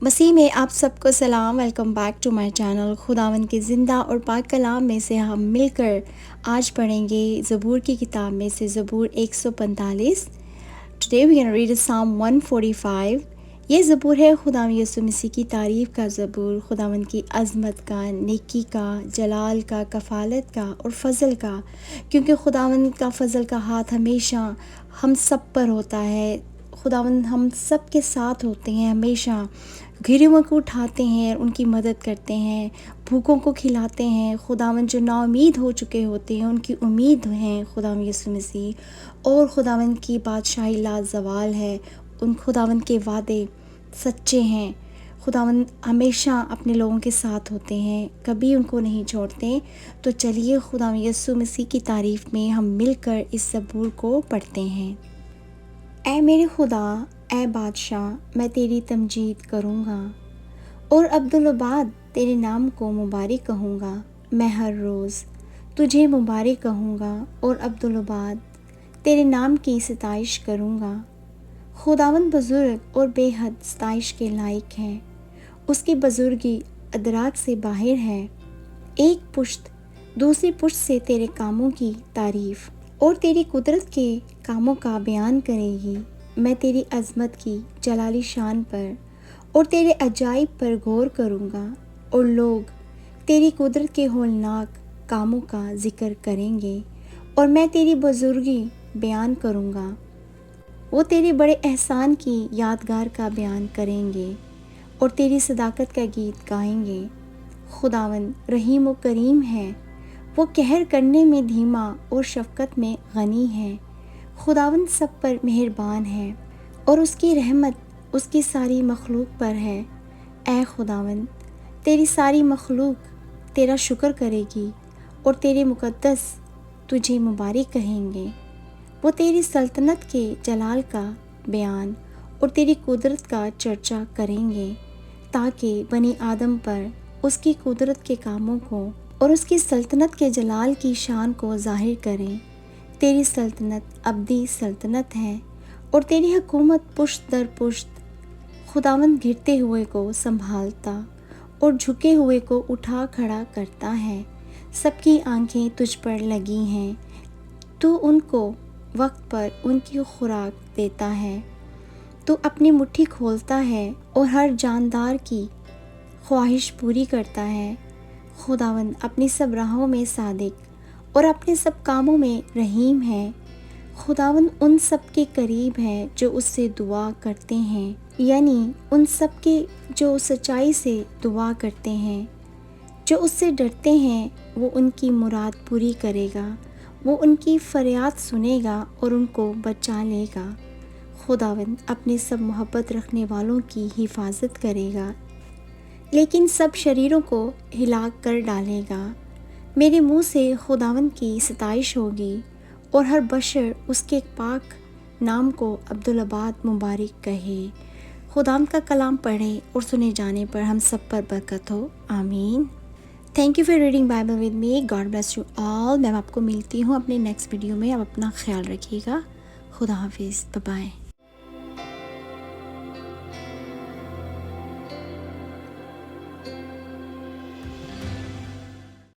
مسیح میں آپ سب کو سلام. Welcome back to my channel. خداوند کے زندہ اور پاک کلام میں سے ہم مل کر آج پڑھیں گے زبور کی کتاب میں سے زبور 145. ٹوڈے وی گونا ریڈ سام 145. یہ زبور ہے خداوند یسوع مسیح کی تعریف کا زبور، خداوند کی عظمت کا، نیکی کا، جلال کا، کفالت کا اور فضل کا، کیونکہ خداوند کا فضل کا ہاتھ ہمیشہ ہم سب پر ہوتا ہے. خداوند ہم سب کے ساتھ ہوتے ہیں، ہمیشہ گھرے ہوئے کو اٹھاتے ہیں، ان کی مدد کرتے ہیں، بھوکوں کو کھلاتے ہیں. خداوند جو نا امید ہو چکے ہوتے ہیں ان کی امید ہیں خداوند یسوع مسیح. اور خداوند کی بادشاہی لازوال ہے، ان خداوند کے وعدے سچے ہیں. خداوند ہمیشہ اپنے لوگوں کے ساتھ ہوتے ہیں، کبھی ان کو نہیں چھوڑتے. تو چلیے خداوند یسوع مسیح کی تعریف میں ہم مل کر اس زبور کو پڑھتے ہیں. اے میرے خدا، اے بادشاہ، میں تیری تمجید کروں گا اور عبدالآباد تیرے نام کو مبارک کہوں گا. میں ہر روز تجھے مبارک کہوں گا اور عبدالآباد تیرے نام کی ستائش کروں گا. خداوند بزرگ اور بے حد ستائش کے لائق ہے، اس کی بزرگی ادراک سے باہر ہے. ایک پشت دوسری پشت سے تیرے کاموں کی تعریف اور تیری قدرت کے کاموں کا بیان کرے گی. میں تیری عظمت کی جلالی شان پر اور تیرے عجائب پر غور کروں گا، اور لوگ تیری قدرت کے ہولناک کاموں کا ذکر کریں گے. اور میں تیری بزرگی بیان کروں گا، وہ تیرے بڑے احسان کی یادگار کا بیان کریں گے اور تیری صداقت کا گیت گائیں گے. خداوند رحیم و کریم ہے، وہ قہر کرنے میں دھیما اور شفقت میں غنی ہے. خداوند سب پر مہربان ہے اور اس کی رحمت اس کی ساری مخلوق پر ہے. اے خداوند، تیری ساری مخلوق تیرا شکر کرے گی اور تیرے مقدس تجھے مبارک کہیں گے. وہ تیری سلطنت کے جلال کا بیان اور تیری قدرت کا چرچا کریں گے، تاکہ بنی آدم پر اس کی قدرت کے کاموں کو اور اس کی سلطنت کے جلال کی شان کو ظاہر کریں. تیری سلطنت ابدی سلطنت ہے اور تیری حکومت پشت در پشت. خداوند گرتے ہوئے کو سنبھالتا اور جھکے ہوئے کو اٹھا کھڑا کرتا ہے. سب کی آنکھیں تجھ پر لگی ہیں، تو ان کو وقت پر ان کی خوراک دیتا ہے. تو اپنی مٹھی کھولتا ہے اور ہر جاندار کی خواہش پوری کرتا ہے. خداوند اپنی سب راہوں میں صادق اور اپنے سب کاموں میں رحیم ہے. خداوند ان سب کے قریب ہے جو اس سے دعا کرتے ہیں، یعنی ان سب کے جو سچائی سے دعا کرتے ہیں. جو اس سے ڈرتے ہیں وہ ان کی مراد پوری کرے گا، وہ ان کی فریاد سنے گا اور ان کو بچا لے گا. خداوند اپنے سب محبت رکھنے والوں کی حفاظت کرے گا، لیکن سب شریروں کو ہلاک کر ڈالے گا. میرے منہ سے خداوند کی ستائش ہوگی اور ہر بشر اس کے پاک نام کو عبدالآباد مبارک کہے. خداوند کا کلام پڑھے اور سنے جانے پر ہم سب پر برکت ہو، آمین. Thank you for reading Bible with me. God bless you all. میں آپ کو ملتی ہوں اپنے نیکسٹ ویڈیو میں. اب اپنا خیال رکھیے گا. خدا حافظ. بائے.